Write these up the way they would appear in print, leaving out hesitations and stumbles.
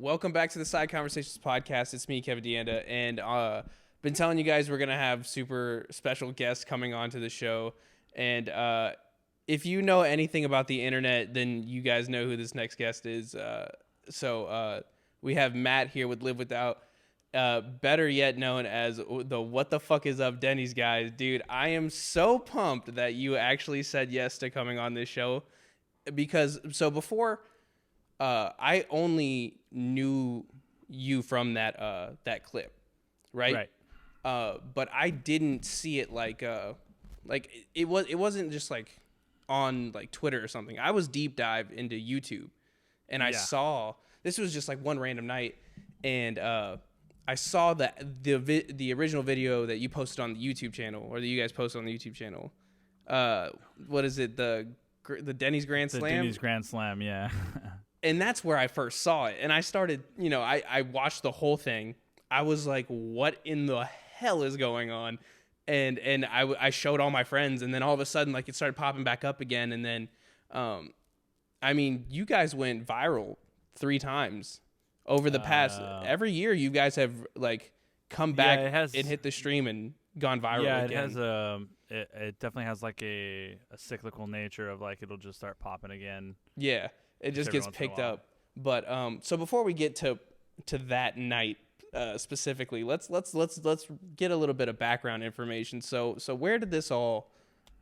Welcome back to the Side Conversations podcast. It's me, Kevin Deanda, and been telling you guys we're gonna have super special guests coming onto the show. And if you know anything about the internet, then you guys know who this next guest is. So we have Matt here with Live Without, better yet known as the What the Fuck Is Up Denny's guys. Dude, I am so pumped that you actually said yes to coming on this show, because before. I only knew you from that clip, right? But I didn't see it like it wasn't just like on like Twitter or something. I was deep dive into YouTube, and I saw this was just like one random night, and I saw the original video that you posted on the YouTube channel, or that you guys posted on the YouTube channel. What is it? The Denny's Grand Slam. The Denny's Grand Slam, yeah. And that's where I first saw it. And I started, I watched the whole thing. I was like, what in the hell is going on? And I showed all my friends. And then all of a sudden, like, it started popping back up again. And then, you guys went viral 3 times over the past. Every year, you guys have, like, come back and hit the stream and gone viral again. Yeah, it has it definitely has, like, a cyclical nature of, like, it'll just start popping again. Yeah. It just gets picked up. But so before we get to that night specifically, let's get a little bit of background information. So where did this all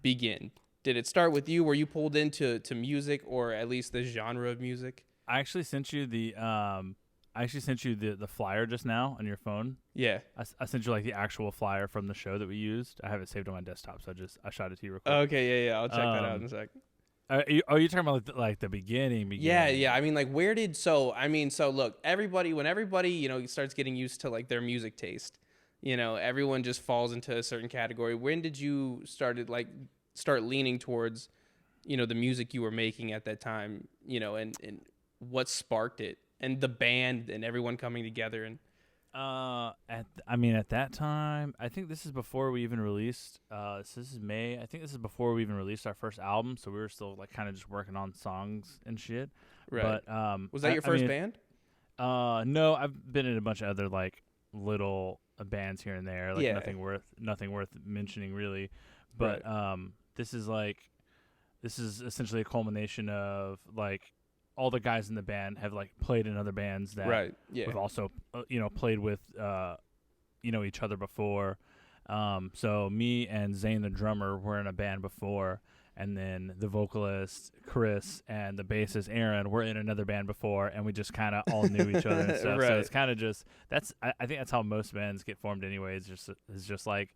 begin? Did it start with you? Were you pulled into music, or at least the genre of music? I actually sent you the flyer just now on your phone. Yeah. I sent you like the actual flyer from the show that we used. I have it saved on my desktop, so I shot it to you real quick. Okay, yeah. I'll check that out in a sec. Are you talking about like the beginning? Yeah. I mean, like, look, when everybody, starts getting used to like their music taste, everyone just falls into a certain category. When did you start leaning towards, the music you were making at that time, and what sparked it, and the band and everyone coming together? And at that time, I think this is before we even released. This is May. I think this is before we even released our first album, so we were still like kind of just working on songs and shit. Right. But was that your first band? No, I've been in a bunch of other like little bands here and there, like nothing worth mentioning really. But this is essentially a culmination of like. All the guys in the band have like played in other bands that we've also played with each other before. So me and Zane the drummer were in a band before, and then the vocalist Chris and the bassist Aaron were in another band before, and we just kind of all knew each other and stuff. Right. So it's kind of just I think that's how most bands get formed anyway. It's just like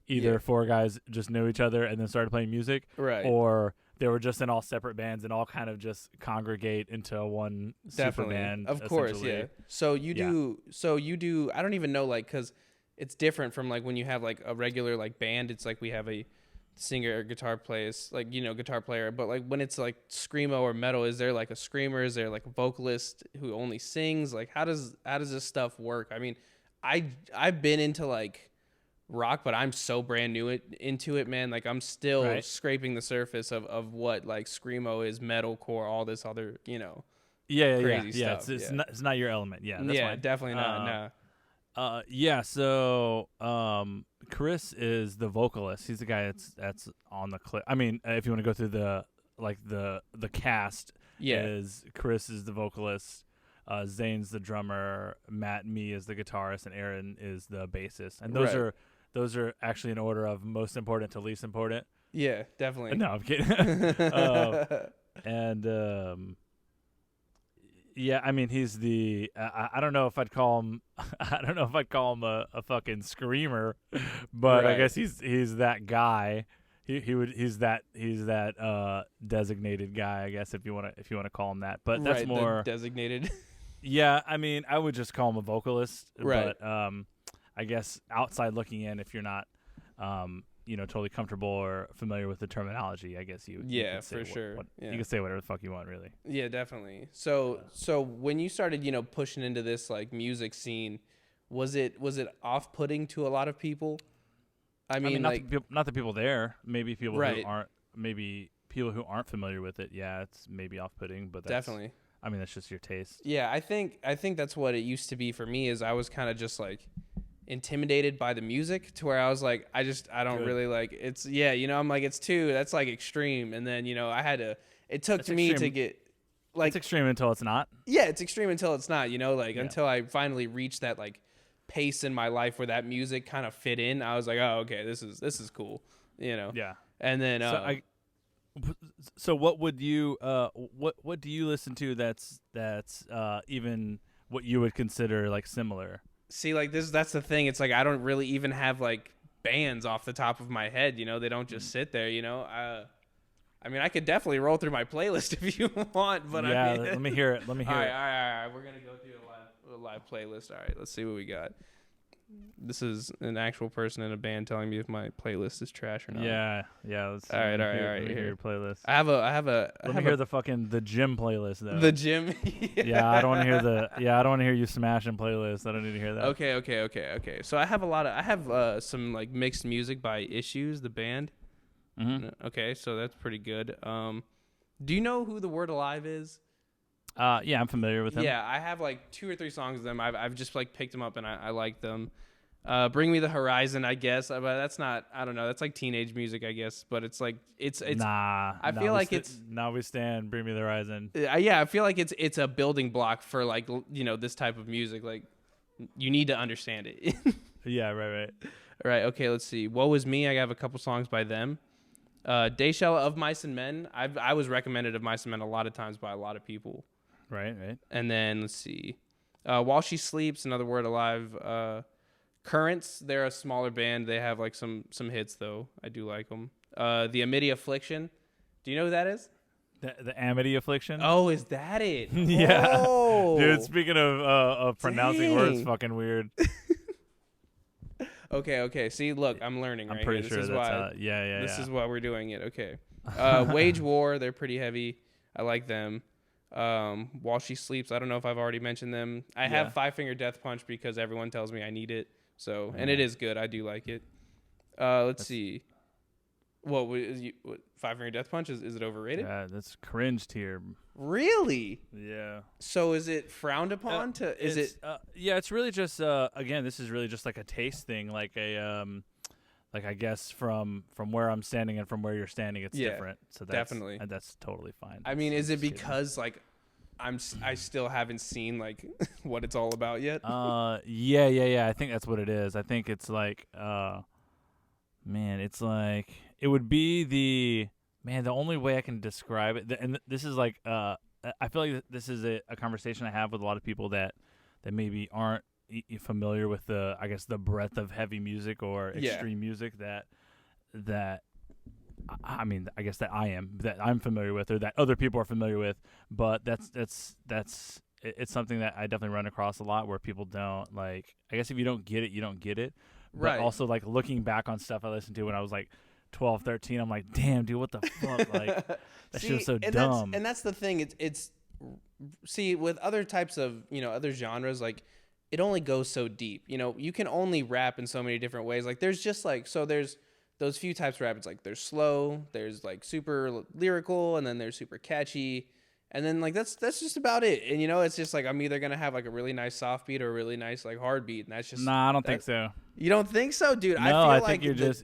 either 4 guys just knew each other and then started playing music, right, or they were just in all separate bands and all kind of just congregate into one super band. Of course, yeah. So you do. I don't even know, like, because it's different from like when you have like a regular like band. It's like we have a singer or guitar plays, like guitar player. But like when it's like screamo or metal, is there like a screamer? Is there like a vocalist who only sings? Like how does this stuff work? I mean, I've been into like rock, but I'm so brand new into it, man. Like I'm still scraping the surface of what like screamo is, metalcore, all this other crazy stuff. It's not your element. That's fine. Definitely not. No. So Chris is the vocalist. He's the guy that's on the clip. I mean, if you want to go through the cast, is Chris is the vocalist. Zane's the drummer, Matt and me is the guitarist, and Aaron is the bassist. And those are actually in order of most important to least important. Yeah, definitely. No, I'm kidding. I mean, he's the. I don't know if I'd call him. A fucking screamer, but I guess he's that guy. He's that designated guy, I guess, if you want to call him that. But that's more designated. Yeah, I mean, I would just call him a vocalist. Right. But I guess outside looking in, if you're not, totally comfortable or familiar with the terminology, I guess you. Yeah, for sure. You can say whatever the fuck you want, really. Yeah, definitely. So when you started, pushing into this like music scene, was it off-putting to a lot of people? I mean not the people there. Maybe people who aren't. Maybe people who aren't familiar with it. Yeah, it's maybe off-putting, but that's, definitely. I mean, that's just your taste. Yeah, I think that's what it used to be for me. Is I was kind of just like intimidated by the music to where I was like, I don't really like it's. Yeah, I'm like that's like extreme, and then I had to. It took me to get. Like, it's extreme until it's not. Yeah, it's extreme until it's not, until I finally reached that like pace in my life where that music kind of fit in. I was like, oh, okay, this is cool, Yeah. And then so what would you what do you listen to that's even what you would consider like similar? See, like that's the thing. It's like I don't really even have like bands off the top of my head, they don't just sit there, I mean, I could definitely roll through my playlist if you want, but yeah, I mean, let me hear it. All right. We're gonna go through a live playlist. All right, let's see what we got. This is an actual person in a band telling me if my playlist is trash or not. Yeah. Let's all right. Let me hear your playlist. I have a. Let me hear the gym playlist though. The gym. Yeah, I don't want to hear I don't want to hear you smashing playlists. I don't need to hear that. Okay. So I have some like mixed music by Issues, the band. Mm-hmm. Okay, so that's pretty good. Do you know who The Word Alive is? Yeah, I'm familiar with them. Yeah, I have like 2 or 3 songs of them. I've just like picked them up and I like them. Bring Me the Horizon, I guess, but that's not. I don't know. That's like teenage music, I guess. But it's like it's. Nah. I feel like it's. Now we stand. Bring Me the Horizon. Yeah, I feel like it's a building block for like this type of music. Like you need to understand it. Yeah. Right. Right. Okay. Let's see. Woe Is Me. I have a couple songs by them. Dayshell of Mice and Men. I was recommended of Mice and Men a lot of times by a lot of people. Right. And then let's see. While She Sleeps, another Word Alive. Currents, they're a smaller band. They have like some hits though. I do like them. The Amity Affliction. Do you know who that is? The Amity Affliction. Oh, is that it? Yeah. Oh. Dude, speaking of pronouncing words, fucking weird. Okay. See, look, I'm learning. I'm right pretty here. sure this is that's why. This is why we're doing it. Okay. Wage War, they're pretty heavy. I like them. While She Sleeps, I don't know if I've already mentioned them. I have Five Finger Death Punch because everyone tells me I need it. So, and it is good. I do like it. Let's see. What Five Finger Death Punch is it overrated? Yeah, that's cringe tier. Really? Yeah. So is it frowned upon yeah, it's really just again, this is really just like a taste thing, like a like I guess from where I'm standing and from where you're standing, it's different. So that's, definitely, and that's totally fine. I mean, is it because like I still haven't seen like what it's all about yet? Yeah. I think that's what it is. I think it's like man, it's like it would be the only way I can describe it, and this is like I feel like this is a conversation I have with a lot of people that maybe aren't familiar with the breadth of heavy music or extreme music that I mean, I guess that I'm familiar with, or that other people are familiar with, but it's something that I definitely run across a lot where people don't like. I guess if you don't get it, you don't get it. But right. Also, like looking back on stuff I listened to when I was like 12, 13, I'm like, damn, dude, what the fuck? Like that shit was so dumb. And that's the thing. It's see, with other types of other genres, like it only goes so deep. You can only rap in so many different ways. Like there's just like there's those few types of rap. It's like there's slow, there's like super lyrical, and then there's super catchy. And then like that's just about it. And it's just like I'm either gonna have like a really nice soft beat or a really nice like hard beat, and that's just I don't think so. You don't think so, dude? No, I think you're just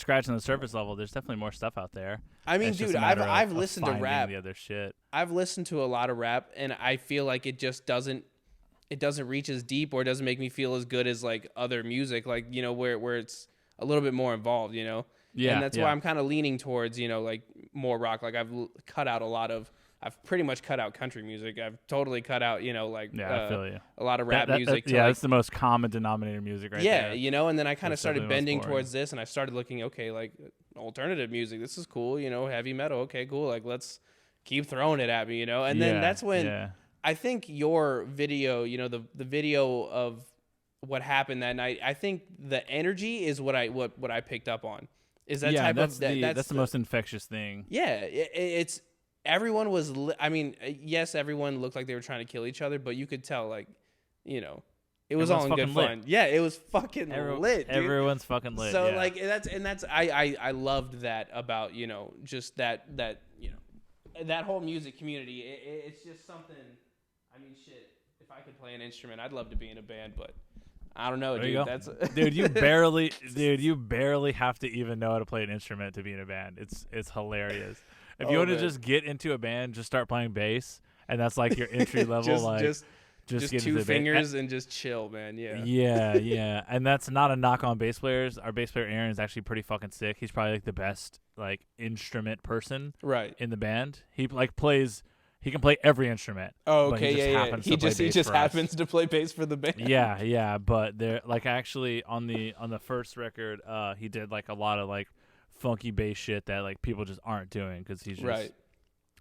scratching the surface level. There's definitely more stuff out there. I mean, dude, I've listened to rap. The other shit. I've listened to a lot of rap, and I feel like it just doesn't reach as deep, or it doesn't make me feel as good as like other music, like where it's a little bit more involved, Yeah, and that's why I'm kind of leaning towards like more rock. Like I've pretty much cut out country music. I've totally cut out, I feel you. A lot of rap music. That's the most common denominator music right there. Yeah, and then I kind of started bending towards this, and I started looking, okay, like alternative music. This is cool, heavy metal. Okay, cool. Like let's keep throwing it at me, And then that's when I think your video, the video of what happened that night, I think the energy is what I picked up on. Is that type of that's the most infectious thing. Yeah, it's. Everyone was, yes, everyone looked like they were trying to kill each other, but you could tell, like, it was all in good fun. Yeah, it was fucking lit, dude. Everyone's fucking lit. So, like, I loved that about, just that whole music community. It's just something I mean, shit. If I could play an instrument, I'd love to be in a band, but I don't know, There dude. you go. That's dude, you barely have to even know how to play an instrument to be in a band. It's hilarious. If you want to just get into a band, just start playing bass, and that's like your entry level. Just get 2 fingers and just chill, man. Yeah. Yeah. And that's not a knock on bass players. Our bass player Aaron is actually pretty fucking sick. He's probably like the best like instrument person in the band. He like plays. He can play every instrument. Oh, okay, yeah. He just happens to play bass for the band. Yeah. But they're like actually on the first record, he did like a lot of like funky bass shit that like people just aren't doing because he's just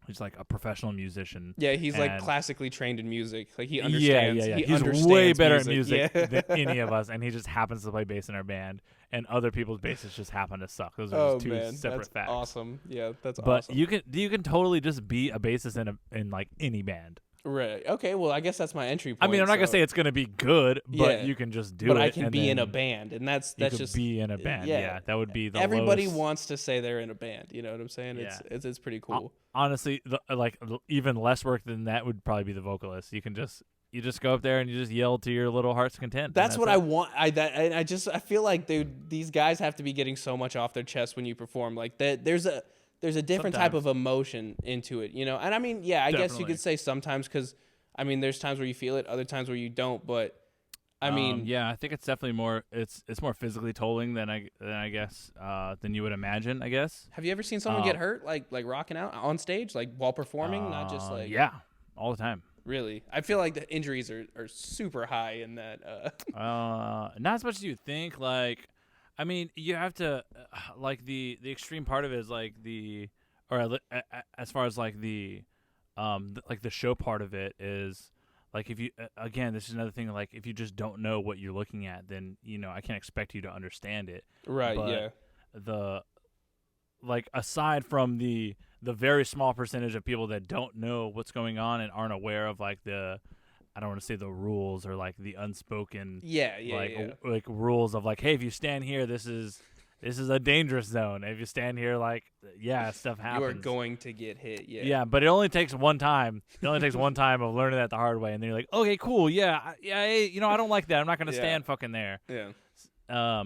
he's like a professional musician. Yeah, he's like classically trained in music. Like he understands. Yeah. He's way better at music than any of us, and he just happens to play bass in our band. And other people's basses just happen to suck. Those are just two separate facts. Awesome. Yeah, that's awesome. But you can totally just be a bassist in like any band. Right. Okay. Well, I guess that's my entry point. I mean, I'm not gonna say it's gonna be good, but you can just do it. But I can be in a band, and that's just be in a band. Yeah, that would be the everybody lowest. Wants to say they're in a band. You know what I'm saying? Yeah. It's pretty cool. Honestly, even less work than that would probably be the vocalist. You just go up there and you just yell to your little heart's content. That's what I want. I feel like these guys have to be getting so much off their chest when you perform. Like that, there's a different type of emotion into it, you know. And I mean, I guess you could say sometimes because, I mean, there's times where you feel it, other times where you don't. But I mean, I think it's definitely more. It's more physically tolling than I guess than you would imagine. I guess. Have you ever seen someone get hurt like rocking out on stage, like while performing, not just like all the time. Really? I feel like the injuries are super high in that. Not as much as you think. Like, I mean, you have to, like, the extreme part of it is, like, as far as, like, the show part of it is, like, if you, again, this is another thing, like, if you just don't know what you're looking at, then, you know, I can't expect you to understand it. Right, but aside from the very small percentage of people that don't know what's going on and aren't aware of like I don't want to say the rules or like the unspoken like rules of like, hey, if you stand here, this is a dangerous zone. If you stand here, like stuff happens. You are going to get hit. Yeah, but it only takes one time. It only takes one time of learning that the hard way, and then you're like, okay, cool, hey, you know, I don't like that. I'm not gonna stand fucking there. Yeah.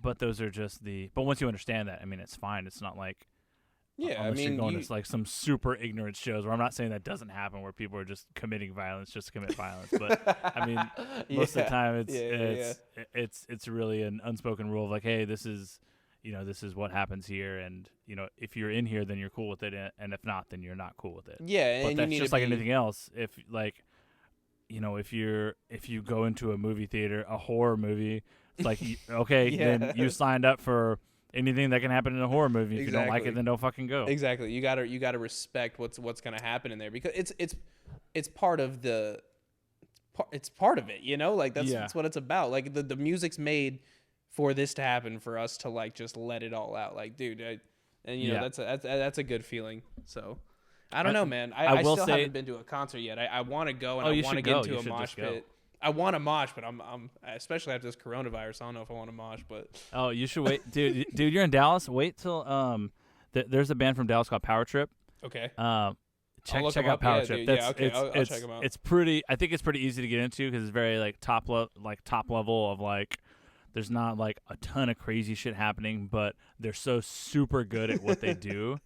But those are just but once you understand that, I mean, it's fine. It's not like. Yeah, unless you're going to like some super ignorant shows where I'm not saying that doesn't happen where people are just committing violence just to commit violence, but I mean most of the time it's really an unspoken rule of like, hey, this is what happens here, and you know, if you're in here then you're cool with it, and if not then you're not cool with it. Yeah, but and that's just like anything else. If like, you know, if you go into a movie theater, a horror movie, it's like okay, then you signed up for anything that can happen in a horror movie. If you don't like it, then don't fucking go. Exactly. You gotta respect what's gonna happen in there, because it's part of it's part of it. You know, like that's what it's about. Like the music's made for this to happen, for us to like just let it all out. Like, dude, that's a good feeling. So I don't know, man. I still haven't been to a concert yet. I want to go, and I want to get into a mosh pit. I want to mosh, but I'm especially after this coronavirus. I don't know if I want to mosh, but you should wait, dude. Dude, you're in Dallas. Wait till there's a band from Dallas called Power Trip. Okay. Check out Power Trip. Dude. Okay. I'll check them out. It's pretty. I think it's pretty easy to get into because it's very like top level of like. There's not like a ton of crazy shit happening, but they're so super good at what they do.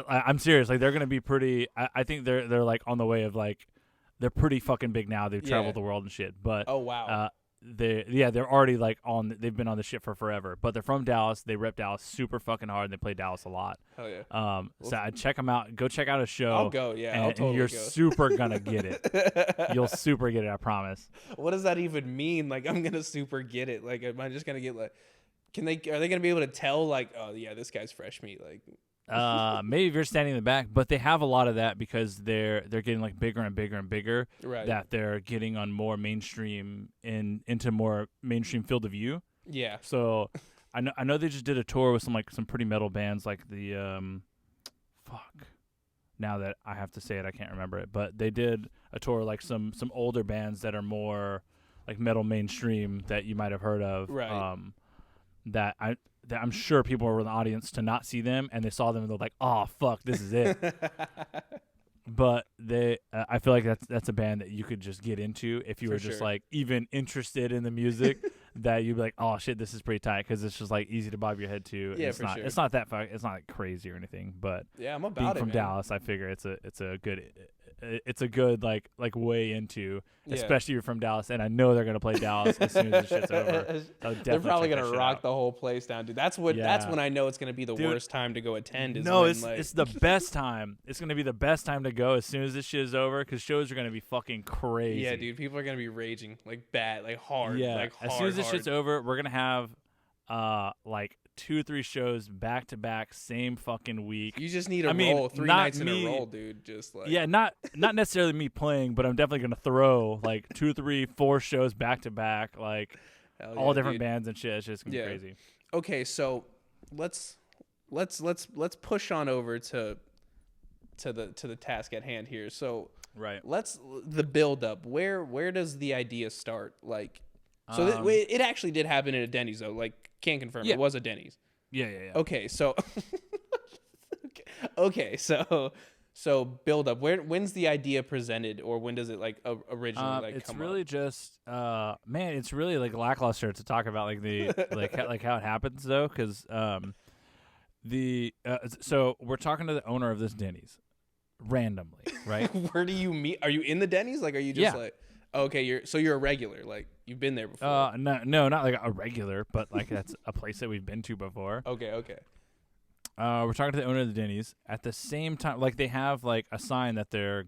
I'm serious. Like they're gonna be pretty. I think they're like on the way of like. They're pretty fucking big now. They've traveled the world and shit. But oh wow, they're already like they've been on the shit for forever. But they're from Dallas. They rep Dallas super fucking hard, and they play Dallas a lot. Hell yeah. So I'd check them out. Go check out a show. I'll go. Yeah, I'll totally and you're go. super gonna get it. You'll super get it. I promise. What does that even mean? Like I'm gonna super get it. Like am I just gonna get like? Are they gonna be able to tell like, oh yeah, this guy's fresh meat? Like. Maybe if you're standing in the back, but they have a lot of that because they're getting like bigger and bigger and bigger. Right. That they're getting on more mainstream into more mainstream field of view. Yeah. So I know they just did a tour with some pretty metal bands like the now that I have to say it, I can't remember it, but they did a tour like some older bands that are more like metal mainstream that you might have heard of. Right. That I'm sure people were in the audience to not see them, and they saw them and they're like, "Oh fuck, this is it." but they I feel like that's a band that you could just get into if you were just sure. like even interested in the music. That you'd be like, oh shit, this is pretty tight because it's just like easy to bob your head to. Yeah, it's for not. sure. It's not that. It's not like crazy or anything. But Yeah, I'm about being it, from man. Dallas, I figure it's a good like way into, especially if you're from Dallas, and I know they're gonna play Dallas as soon as this shit's over. They're probably gonna rock the whole place down, dude. That's when I know it's gonna be the worst time to go attend. It's the best time. It's gonna be the best time to go as soon as this shit is over because shows are gonna be fucking crazy. Yeah, dude, people are gonna be raging like bad, like hard. Yeah, like as soon as this shit's over, we're gonna have like 2-3 shows back to back, same fucking week. You just need a roll 3 nights in a row, dude. Just like not necessarily me playing, but I'm definitely gonna throw like 2, 3, 4 shows back to back, like all different bands and shit. It's just gonna be crazy. Okay, so let's push on over to the task at hand here. So right, the build up. Where does the idea start? Like, so it actually did happen in a Denny's though. Like, can't confirm it was a Denny's. Yeah. Okay, so so build up. When's the idea presented, or when does it like originally it's come really up? just man, it's really like lackluster to talk about like the like how it happens though, because so we're talking to the owner of this Denny's randomly, right? Where do you meet? Are you in the Denny's? Like, are you just like, okay, you're a regular, like you've been there before? No, not like a regular, but like that's a place that we've been to before. Okay. We're talking to the owner of the Denny's at the same time. Like they have like a sign that they're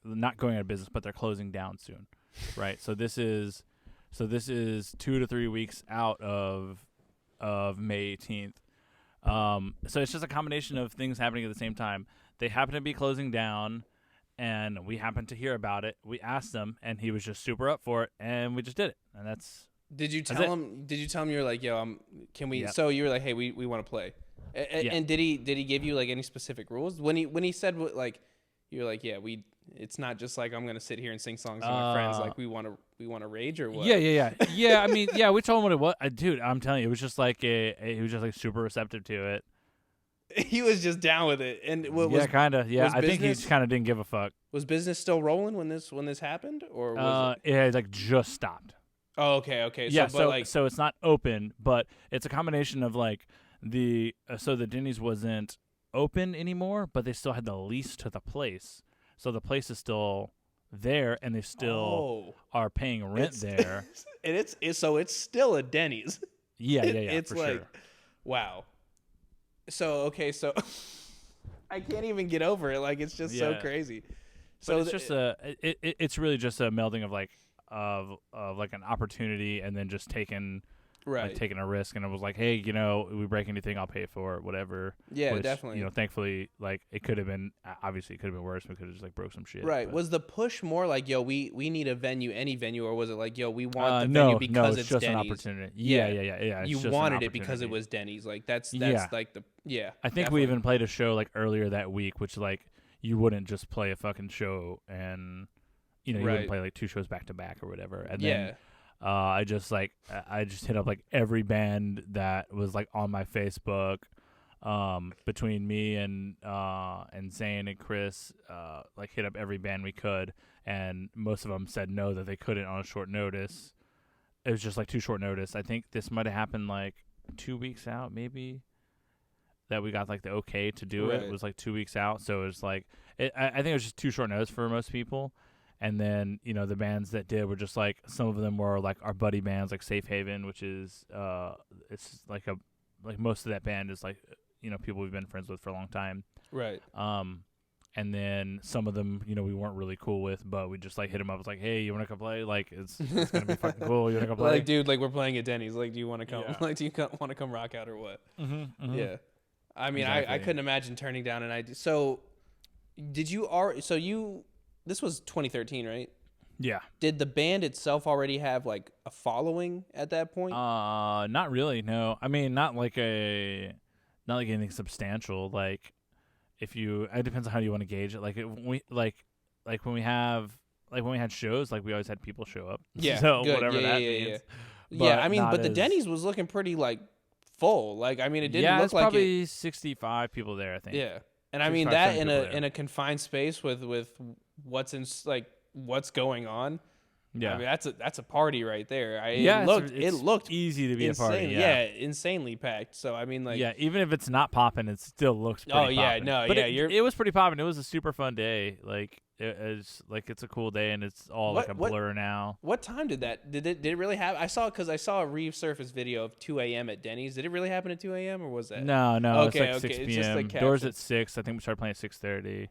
not going out of business, but they're closing down soon, right? So this is 2 to 3 weeks out of May 18th. So it's just a combination of things happening at the same time. They happen to be closing down, and we happened to hear about it. We asked him, and he was just super up for it, and we just did it. And that's. Did you tell him? Did you tell him you're like, yo, can we? Yep. So you were like, hey, we want to play. And did he give you like any specific rules when he said what, like, you're like, yeah, it's not just like I'm gonna sit here and sing songs with my friends, like we want to rage or what? Yeah. I mean, we told him what it was, dude. I'm telling you, it was just like he was just like super receptive to it. He was just down with it, and kind of. Yeah, I think he just kind of didn't give a fuck. Was business still rolling when this happened, or was it had like just stopped? Oh, okay. Yeah, so it's not open, but it's a combination of like so the Denny's wasn't open anymore, but they still had the lease to the place, so the place is still there, and they still are paying rent there. And it's still a Denny's. Yeah, it's for like, sure. Wow. So I can't even get over it. Like, it's just so crazy. So it's just it's really just a melding of like like an opportunity and then just taking a risk. And it was like, hey, we break anything, I'll pay for it, whatever. Yeah, definitely. Thankfully, like it could have been worse. We could have just like broke some shit. Right. But. Was the push more like, yo, we need a venue, any venue, or was it like, yo, we want the venue because it's just Denny's? An opportunity. Yeah. You wanted it because it was Denny's. Like that's like the I think we even played a show like earlier that week, which like you wouldn't just play a fucking show and you wouldn't play like 2 shows back to back or whatever. And then I just hit up like every band that was like on my Facebook. Between me and Zane and Chris, like hit up every band we could, and most of them said no, that they couldn't on a short notice. It was just like too short notice. I think this might have happened like 2 weeks out, maybe. That we got like the okay to do it. It was like 2 weeks out, so it was like I think it was just too short notice for most people. And then the bands that did were just like, some of them were like our buddy bands, like Safe Haven, which is it's like most of that band is like people we've been friends with for a long time. Right. And then some of them we weren't really cool with, but we just like hit them up. It's like, hey, you want to come play? Like it's gonna be fucking cool. You want to come play? Like, dude, like we're playing at Denny's. Like, do you want to come? Yeah. Like, do you want to come rock out or what? Mm-hmm. Yeah. I mean, exactly. I couldn't imagine turning down an idea. So, this was 2013, right? Yeah. Did the band itself already have like a following at that point? Not really. No. I mean, not like anything substantial. Like, it depends on how you want to gauge it. Like when we had shows, like we always had people show up. Yeah. So good. whatever that Yeah. means. Yeah. I mean, but the Denny's was looking pretty like full. Like, I mean, it didn't look like probably 65 people there, I think. Yeah. And I mean that in a confined space with what's in like what's going on. Yeah, I mean that's a party right there. It looked easy to be insane, a party. Yeah, insanely packed. So I mean, like, yeah, even if it's not popping, it still looks pretty. Oh yeah, poppin'. no, but yeah, it was pretty popping. It was a super fun day. Like it's a cool day, and it's all like a blur now. What time did it really happen? I saw a resurface video of 2 a.m. at Denny's. Did it really happen at 2 a.m. or was that? No, Okay, it's like 6 it's p.m. just like Doors at 6. I think we started playing at 6:30.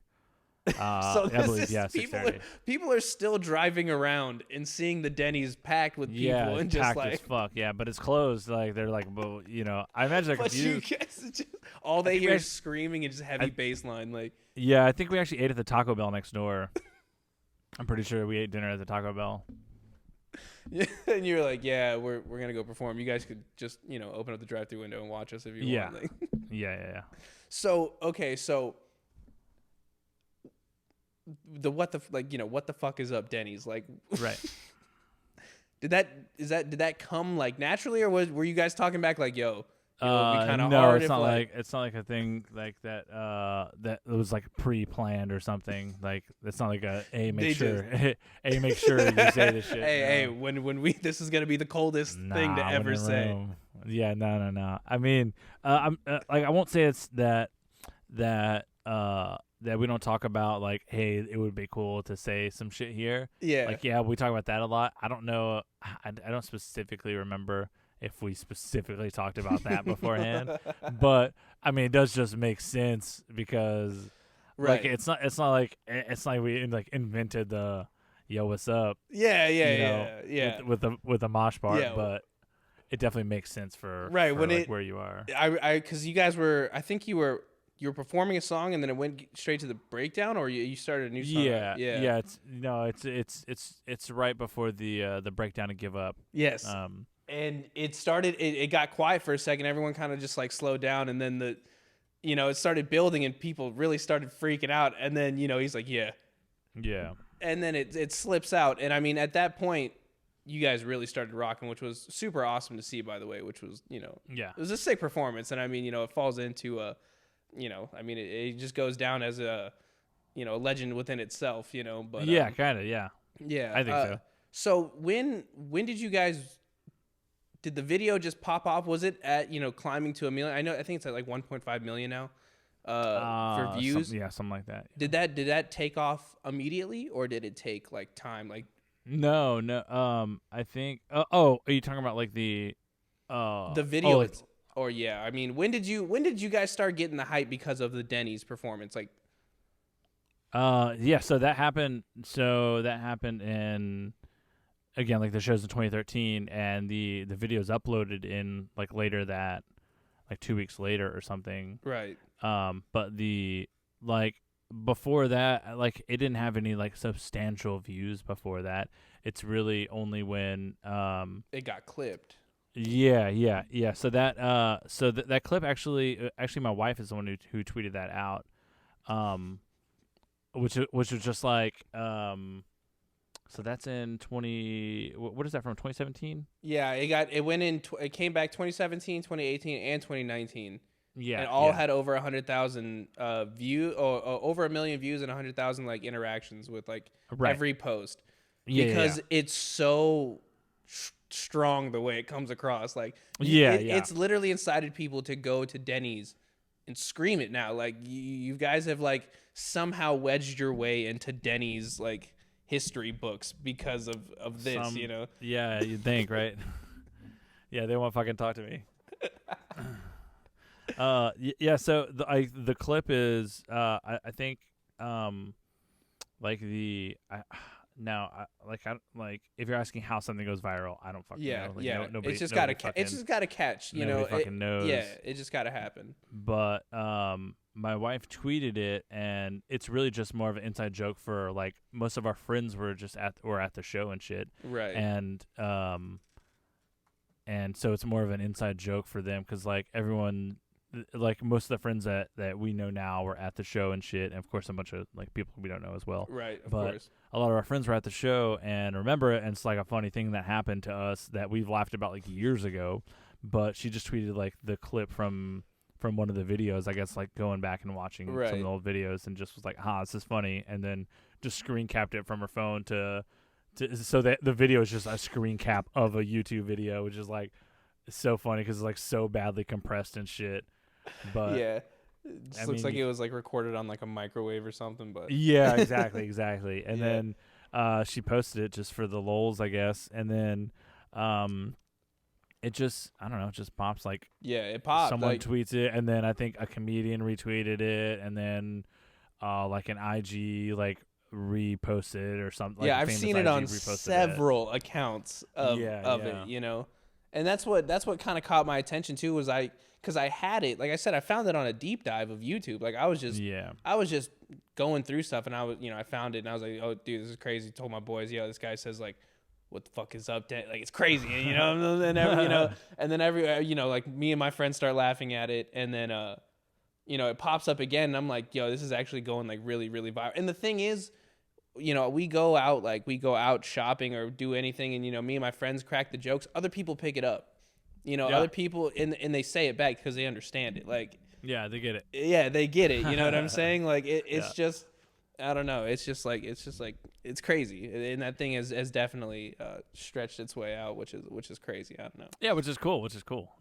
So I believe, 6:30. People are still driving around and seeing the Denny's packed with people and just packed like as fuck. Yeah, but it's closed. Like they're like, well, I imagine they're confused. You guys all they hear is screaming and just heavy bass line. Like, yeah, I think we actually ate at the Taco Bell next door. I'm pretty sure we ate dinner at the Taco Bell. Yeah, and you're like, yeah, we're gonna go perform. You guys could just open up the drive-through window and watch us if you want. Like. Yeah. So what the fuck is up, Denny's? Like, right. Did that come like naturally, or were you guys talking back like, yo? No, it's not like a thing like that. That it was like pre-planned or something. Like it's not like make sure you say this shit. Hey, when we this is gonna be the coldest thing to ever say. Yeah, no. I mean, I'm like I won't say it's that we don't talk about like, hey, it would be cool to say some shit here. Yeah. Like we talk about that a lot. I don't know. I don't specifically remember if we specifically talked about that beforehand, but I mean, it does just make sense because, like, it's not like we like invented the yo, what's up? Yeah. With the mosh part, but it definitely makes sense for where you are. Because you guys were, I think you were performing a song and then it went straight to the breakdown, or you started a new song. Yeah. It's right before the breakdown and give up. Yes. And it got quiet for a second. Everyone kind of just like slowed down, and then it started building, and people really started freaking out. And then he's like, yeah. And then it slips out, and I mean at that point, you guys really started rocking, which was super awesome to see. By the way, which was it was a sick performance, and I mean it falls into I mean it just goes down as a a legend within itself. But kind of yeah. I think so. So when did you guys? Did the video just pop off? Was it at climbing to 1 million? I think it's at like 1.5 million now for views. Something like that. Yeah. Did that take off immediately, or did it take like time? Like no. I think. Are you talking about like the video? Or I mean, when did you guys start getting the hype because of the Denny's performance? Like, so that happened. In. Again, like the show's in 2013, and the video's uploaded in like later that, like 2 weeks later or something. Right. But before that, like it didn't have any like substantial views before that. It's really only when it got clipped. Yeah. So that clip actually my wife is the one who tweeted that out, which was just like So that's in 20. What is that from? 2017? Yeah, it came back 2017, 2018, and 2019. Yeah, and all had over 100,000 views, or over 1 million views and 100,000 like interactions with like every post. Because it's so strong the way it comes across. Like it's literally incited people to go to Denny's and scream it now. Like you guys have like somehow wedged your way into Denny's like history books because of this, Yeah, you'd think, right? Yeah, they won't fucking talk to me. So the clip is I think if you're asking how something goes viral, I don't fucking know. Nobody, it's just gotta catch, nobody fucking knows. Yeah, it just gotta happen. But my wife tweeted it, and it's really just more of an inside joke for like most of our friends were at the show and shit, right? And so it's more of an inside joke for them because like everyone, like most of the friends that we know now were at the show and shit, and of course a bunch of like people we don't know as well, right? Of but course, a lot of our friends were at the show and remember it, and it's like a funny thing that happened to us that we've laughed about like years ago. But she just tweeted like the clip from from one of the videos, I guess, like going back and watching some of the old videos, and just was like, this is funny, and then just screen capped it from her phone so that the video is just a screen cap of a YouTube video, which is like so funny because it's like so badly compressed and shit. But yeah, it just looks like it was like recorded on like a microwave or something. But yeah, exactly. And then she posted it just for the lols, I guess, and then it just, I don't know, it just pops like, it popped. Someone tweets it, and then I think a comedian retweeted it, and then like an IG like reposted or something. Yeah, like I've seen it on several accounts of it, you know, and that's what kind of caught my attention too. Was because I had it, like I said, I found it on a deep dive of YouTube. Like I was just going through stuff, and I found it, and I was like, oh dude, this is crazy. Told my boys, this guy says like, what the fuck is up, like it's crazy, you know, and then every like me and my friends start laughing at it, and then it pops up again, and I'm like, this is actually going like really, really viral. And the thing is, we go out shopping or do anything, and me and my friends crack the jokes, other people pick it up, other people, and they say it back because they understand it, like they get it, they get it, you know what I'm saying, like it's just, I don't know. It's just like it's crazy, and that thing has definitely stretched its way out, which is crazy. I don't know. Yeah, which is cool.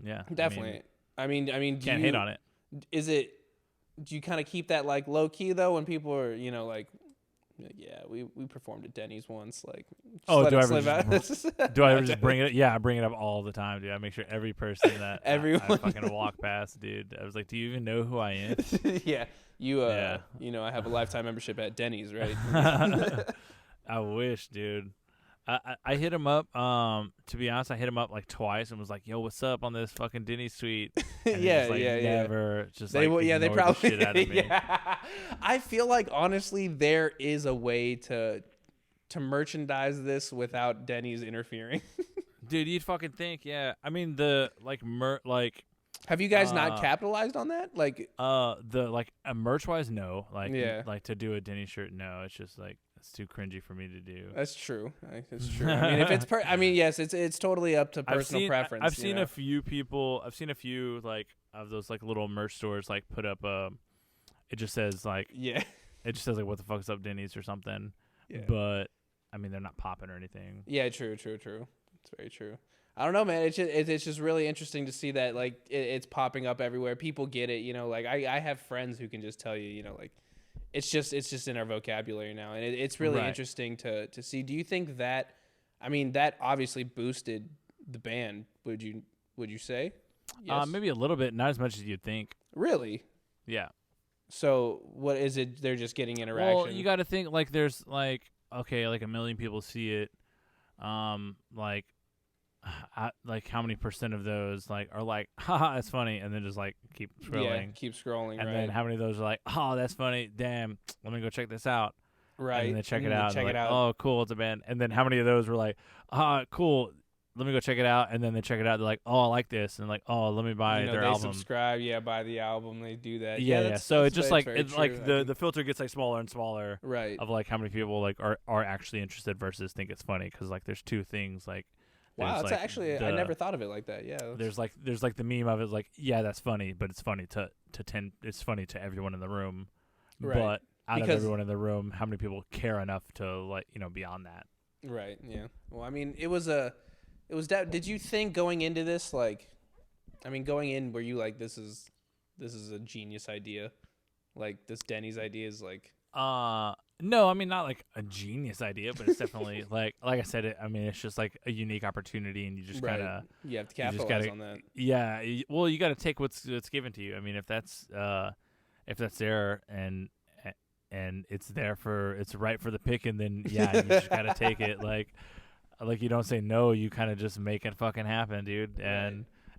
Yeah, definitely. I mean, can't hate on it. Is it? Do you kind of keep that like low key though when people are like, we performed at Denny's once, like. Do I ever just bring it? Yeah, I bring it up all the time, dude. I make sure every person that I fucking walk past, dude. I was like, do you even know who I am? Yeah. I have a lifetime membership at Denny's, right? I wish, dude. I hit him up. To be honest, I hit him up like twice and was like, "Yo, what's up on this fucking Denny suite?" And never. Just they probably the shit out of me. Yeah. I feel like honestly, there is a way to merchandise this without Denny's interfering. Dude, you'd fucking think, yeah. I mean, have you guys not capitalized on that? Like, merch wise, no. Like to do a Denny shirt, no. It's just like it's too cringy for me to do. That's true. It's true. I mean, if it's yes, it's totally up to personal preference. I've seen a few people. I've seen a few like of those like little merch stores like put up it just says like it just says like what the fuck's up Denny's or something. Yeah. But I mean, they're not popping or anything. Yeah, true. It's very true. I don't know, man. It's just really interesting to see that like it's popping up everywhere. People get it, like I have friends who can just tell you, like it's just in our vocabulary now, and it's really interesting to see. Do you think that? I mean, that obviously boosted the band. Would you say? Yes. Maybe a little bit, not as much as you'd think. Really? Yeah. So what is it? They're just getting interaction. Well, you got to think like there's like like a million people see it, like how many % of those like are like, haha, that's funny, and then just like keep scrolling, and then how many of those are like, oh, that's funny, damn, let me go check this out, right? And then check it out, oh, cool, it's a band. And then how many of those were like, cool, let me go check it out, and then they check it out, they're like, oh, I like this, and like, oh, let me buy their album. Subscribe, buy the album, they do that. Yeah. So it's just like it's like the filter gets like smaller and smaller, right? Of like how many people like are actually interested versus think it's funny, because like there's two things like. Wow, that's actually I never thought of it like that. Yeah. There's like the meme of it like, yeah, that's funny, but it's funny it's funny to everyone in the room. Right. But out of everyone in the room, how many people care enough to like, beyond that? Right. Yeah. Well, I mean, did you think going into this, like, I mean, going in, were you like, this is a genius idea? Like this Denny's idea is like no, I mean, not like a genius idea, but it's definitely like I said, I mean, it's just like a unique opportunity, and you just gotta, you have to capitalize on that. Yeah, well, you gotta take what's given to you. I mean, if that's there and it's there it's right for the picking, then yeah, you just gotta take it. Like you don't say no, you kind of just make it fucking happen, dude.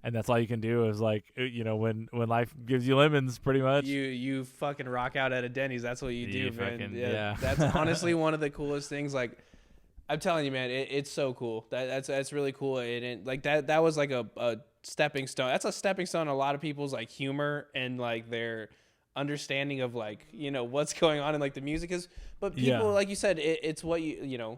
And that's all you can do is like, when life gives you lemons, pretty much. You fucking rock out at a Denny's. That's what you do, man. Fucking, yeah. That's honestly one of the coolest things. Like, I'm telling you, man, it's so cool. That's really cool. And like that was like a stepping stone. That's a stepping stone in a lot of people's like humor and like their understanding of like, what's going on in like the music is. But people, like you said, it's what you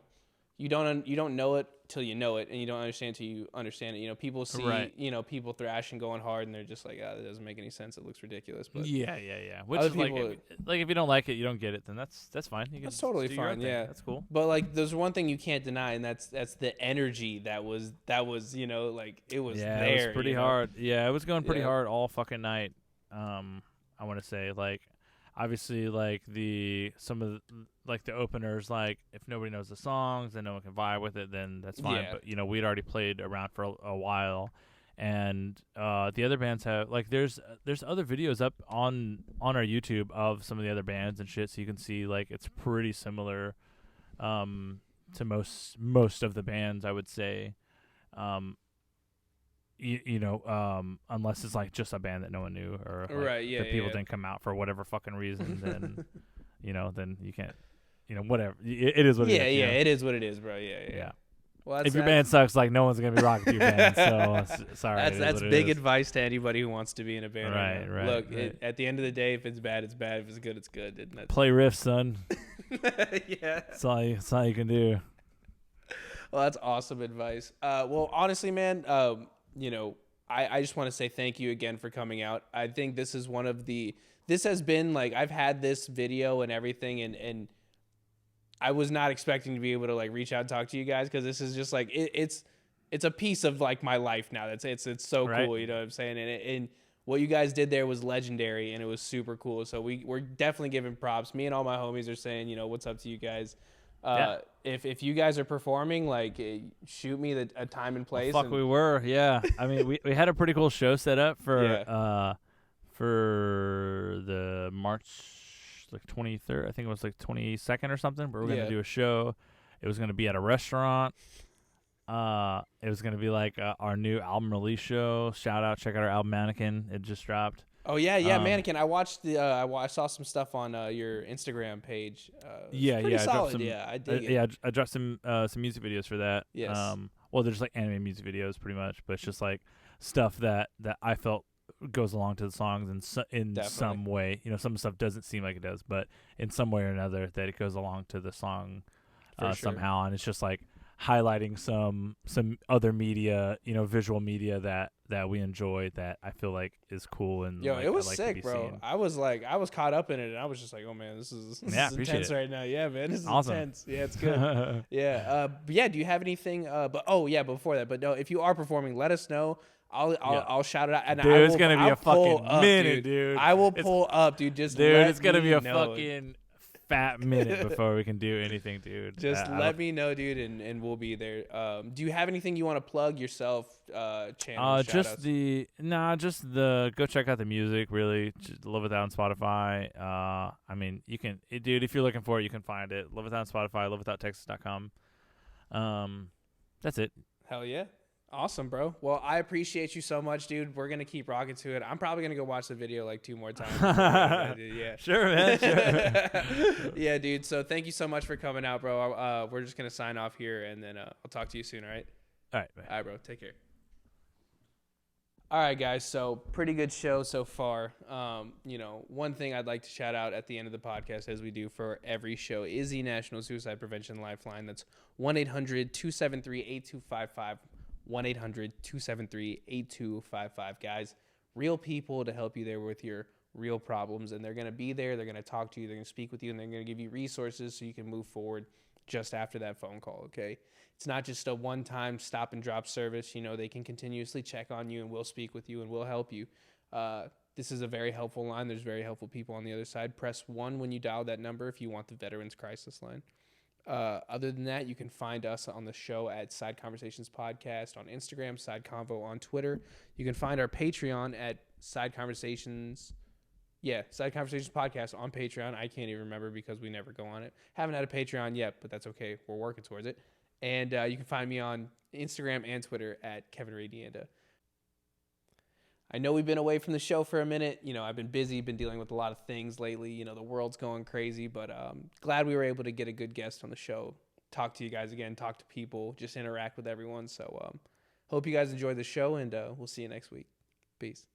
don't know it till you know it, and you don't understand till you understand it. You know, people see, you know, people thrashing going hard, and they're just like, oh, that doesn't make any sense. It looks ridiculous. But yeah. Which is people, like if you don't like it, you don't get it, then that's fine. You can that's totally do fine. Yeah, that's cool. But like, there's one thing you can't deny, and that's the energy that was you know, like it was there. It was pretty hard. Yeah, it was going pretty hard all fucking night. I want to say, like, obviously, like some of the openers, like if nobody knows the songs and no one can vibe with it, then that's fine. Yeah. But you know, we'd already played around for a while, and the other bands have, like, there's other videos up on our YouTube of some of the other bands and shit, so you can see, like, it's pretty similar to most of the bands, I would say. You know, unless it's like just a band that no one knew, or like the people didn't come out for whatever fucking reason, then you know, then you can't, you know, whatever. It is what it is. Yeah, know? It is what it is, bro. Yeah. Well, if your band sucks, like, no one's gonna be rocking to your band. So sorry. That's big advice to anybody who wants to be in a band. Right. Look, at the end of the day, if it's bad, it's bad. If it's good, it's good. Play riffs, son. Yeah. That's all you can do. Well, that's awesome advice. Well, honestly, man, you know, I just want to say thank you again for coming out. I think this is this has been, like, I've had this video and everything, and I was not expecting to be able to, like, reach out and talk to you guys, because this is just like, it's a piece of, like, my life now. It's so cool, you know what I'm saying? And what you guys did there was legendary, and it was super cool. So we're definitely giving props. Me and all my homies are saying, you know, what's up to you guys. If you guys are performing, like, shoot me a time and place. We were, yeah. I mean, we had a pretty cool show set up for the March, like, 23rd. I think it was like 22nd or something. But we're gonna do a show. It was gonna be at a restaurant. It was gonna be like our new album release show. Shout out, check out our album Mannequin. It just dropped. Oh yeah, Mannequin. I watched I saw some stuff on your Instagram page. Pretty solid. I dig it. I dropped some music videos for that. Yes. Well, they're just like anime music videos, pretty much, but it's just like stuff that I felt goes along to the songs in some way. You know, some stuff doesn't seem like it does, but in some way or another, that it goes along to the song somehow, and it's just like highlighting some other media, you know, visual media that we enjoy, that I feel like is cool. And it was sick, bro. Seen. I was caught up in it, and I was just like, oh man, this is intense right now. Yeah, man, this is awesome. Intense. Yeah, it's good. Yeah. Do you have anything? Before that, but no, if you are performing, let us know. I'll shout it out. And dude, it's gonna be a fucking minute, dude. I will pull up, dude. It's gonna be a fucking fat minute before we can do anything, dude. Just let me know, dude, and we'll be there. Do you have anything you want to plug yourself? Channel? Just the go check out the music. Really, just Love It on Spotify. I mean, you can, dude. If you're looking for it, you can find it. Love It on Spotify. LoveWithoutTexas.com. That's it. Hell yeah. Awesome, bro. Well, I appreciate you so much, dude. We're going to keep rocking to it. I'm probably going to go watch the video like 2 more times. Yeah. Sure, man. Sure. Yeah, dude. So thank you so much for coming out, bro. We're just going to sign off here, and then I'll talk to you soon, all right? All right. All right, bro. Take care. All right, guys. So pretty good show so far. You know, one thing I'd like to shout out at the end of the podcast, as we do for every show, is the National Suicide Prevention Lifeline. That's 1-800-273-8255. 1-800-273-8255, guys. Real people to help you there with your real problems, and they're going to be there. They're going to talk to you. They're going to speak with you, and they're going to give you resources so you can move forward just after that phone call, okay? It's not just a one-time stop and drop service. You know, they can continuously check on you, and we'll speak with you, and we'll help you. This is a very helpful line. There's very helpful people on the other side. Press 1 when you dial that number if you want the Veterans Crisis Line. Other than that, you can find us on the show at Side Conversations Podcast on Instagram, Side Convo on Twitter. You can find our Patreon at Side Conversations Podcast on Patreon. I can't even remember because we never go on it. Haven't had a Patreon yet, but that's okay. We're working towards it. And you can find me on Instagram and Twitter at Kevin Ray Deanda. I know we've been away from the show for a minute. You know, I've been busy, been dealing with a lot of things lately. You know, the world's going crazy, but glad we were able to get a good guest on the show, talk to you guys again, talk to people, just interact with everyone. So hope you guys enjoyed the show, and we'll see you next week. Peace.